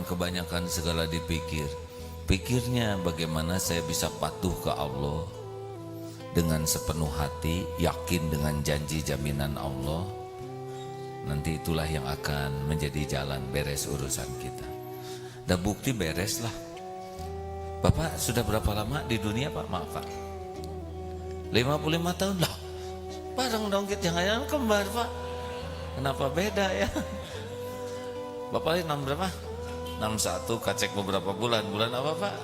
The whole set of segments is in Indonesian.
jangan kebanyakan segala dipikir. Pikirnya bagaimana saya bisa patuh ke Allah dengan sepenuh hati, yakin dengan janji jaminan Allah. Nanti itulah yang akan menjadi jalan beres urusan kita. Dan bukti beres lah. Bapak sudah berapa lama di dunia Pak? Maaf Pak, 55 tahun lah. Bareng dong kita, jangan kembar Pak. Kenapa beda ya? Bapak 6 berapa? 61, kacek beberapa bulan. Bulan apa Pak?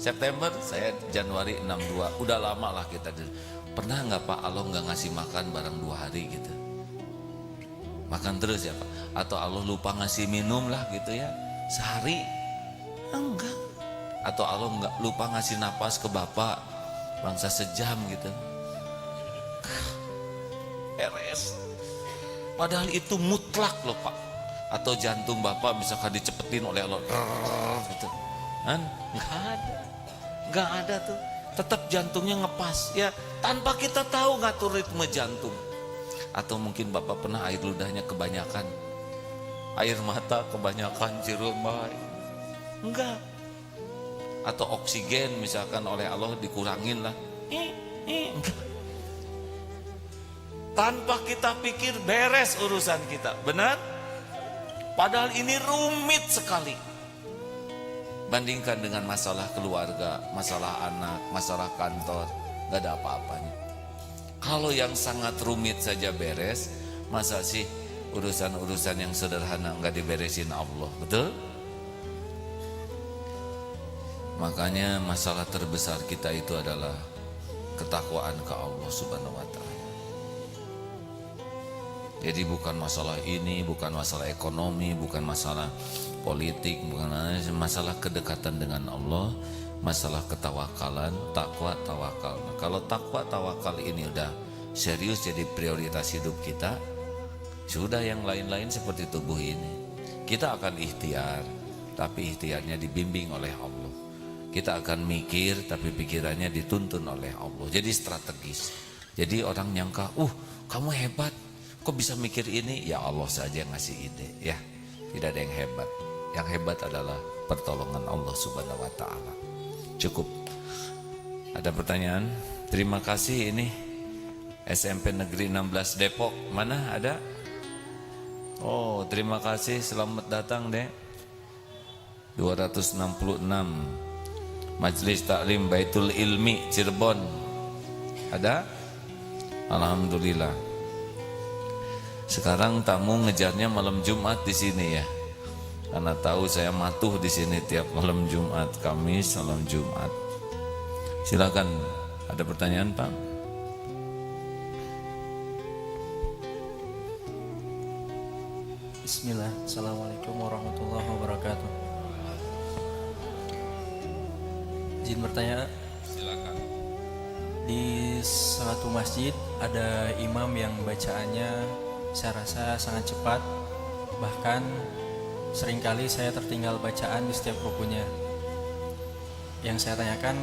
September, saya Januari 62. Udah lama lah kita. Pernah nggak Pak Allah nggak ngasih makan bareng 2 hari gitu? Makan terus ya Pak? Atau Allah lupa ngasih minum lah gitu ya? Sehari? Enggak. Atau Allah nggak lupa ngasih napas ke Bapak bangsa sejam gitu? Beres. Padahal itu mutlak loh Pak. Atau jantung Bapak misalkan dicepetin oleh Allah gitu kan? Nggak ada tuh. Tetap jantungnya ngepas ya, tanpa kita tahu ngatur ritme jantung. Atau mungkin Bapak pernah air ludahnya kebanyakan, air mata kebanyakan, ciremai. Enggak. Atau oksigen misalkan oleh Allah dikurangin lah. Enggak. Tanpa kita pikir beres urusan kita. Benar? Padahal ini rumit sekali. Bandingkan dengan masalah keluarga, masalah anak, masalah kantor, gak ada apa-apanya. Kalau yang sangat rumit saja beres, masa sih urusan-urusan yang sederhana gak diberesin Allah? Betul? Makanya masalah terbesar kita itu adalah ketakwaan ke Allah Subhanahu wa Ta'ala. Jadi bukan masalah ini, bukan masalah ekonomi, bukan masalah politik, bukan masalah kedekatan dengan Allah, masalah ketawakalan, takwa, tawakal. Nah, kalau takwa, tawakal ini udah serius jadi prioritas hidup kita, sudah yang lain-lain seperti tubuh ini. Kita akan ikhtiar, tapi ikhtiarnya dibimbing oleh Allah. Kita akan mikir, tapi pikirannya dituntun oleh Allah. Jadi strategis. Jadi orang nyangka, kamu hebat, kok bisa mikir ini? Ya Allah saja yang ngasih ide, ya. Tidak ada yang hebat. Yang hebat adalah pertolongan Allah Subhanahu wa Ta'ala. Cukup. Ada pertanyaan? Terima kasih. Ini SMP Negeri 16 Depok. Mana ada? Oh, terima kasih. Selamat datang, Dek. 266 Majelis Taklim Baitul Ilmi Cirebon. Ada? Alhamdulillah. Sekarang tamu ngejarnya malam Jumat di sini ya. Karena tahu saya matuh di sini tiap malam Jumat, Kamis, malam Jumat. Silakan, ada pertanyaan Pak? Bismillah, Assalamualaikum warahmatullahi wabarakatuh. Izin bertanya. Silakan. Di suatu masjid ada imam yang bacaannya saya rasa sangat cepat. Bahkan seringkali saya tertinggal bacaan di setiap rukunya. Yang saya tanyakan,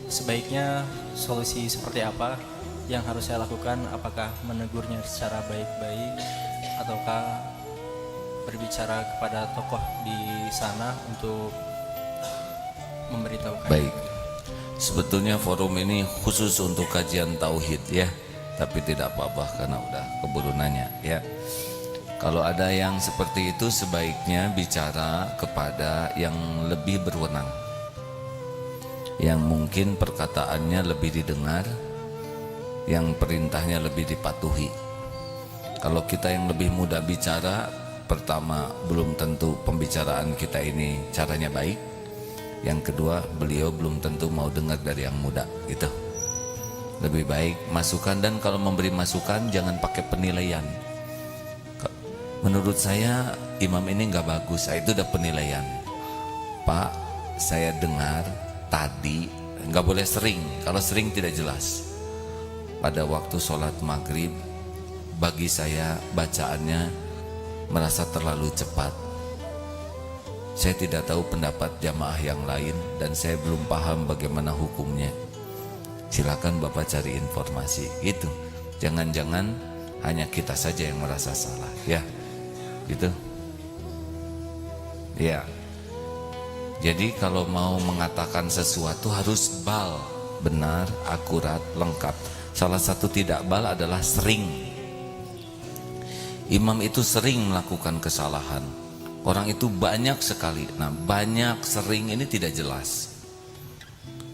sebaiknya solusi seperti apa yang harus saya lakukan? Apakah menegurnya secara baik-baik ataukah berbicara kepada tokoh di sana untuk memberitahukan? Baik. Sebetulnya forum ini khusus untuk kajian tauhid ya. Tapi tidak apa-apa karena udah keburu nanya ya. Kalau ada yang seperti itu sebaiknya bicara kepada yang lebih berwenang, yang mungkin perkataannya lebih didengar, yang perintahnya lebih dipatuhi. Kalau kita yang lebih mudah bicara, pertama belum tentu pembicaraan kita ini caranya baik. Yang kedua, beliau belum tentu mau dengar dari yang muda gitu. Lebih baik masukan, dan kalau memberi masukan jangan pakai penilaian. Menurut saya imam ini nggak bagus, itu udah penilaian. Pak, saya dengar tadi, nggak boleh sering. Kalau sering tidak jelas. Pada waktu sholat maghrib, bagi saya bacaannya merasa terlalu cepat. Saya tidak tahu pendapat jamaah yang lain dan saya belum paham bagaimana hukumnya. Silakan Bapak cari informasi gitu. Jangan-jangan hanya kita saja yang merasa salah ya. Gitu. Ya. Jadi kalau mau mengatakan sesuatu harus bal, benar, akurat, lengkap. Salah satu tidak bal adalah sering. Imam itu sering melakukan kesalahan. Orang itu banyak sekali. Nah, banyak, sering ini tidak jelas.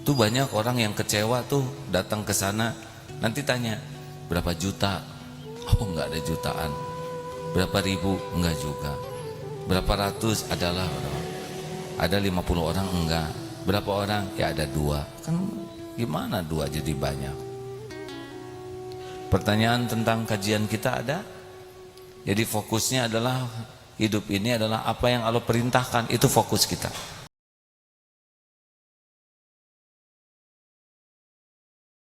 Tuh banyak orang yang kecewa tuh datang ke sana, nanti tanya, berapa juta? Oh, enggak ada jutaan. Berapa ribu? Enggak juga. Berapa ratus? Adalah ada 50 orang? Enggak. Berapa orang? Ya ada 2. Kan gimana 2 jadi banyak? Pertanyaan tentang kajian kita ada? Jadi fokusnya adalah hidup ini adalah apa yang Allah perintahkan, itu fokus kita.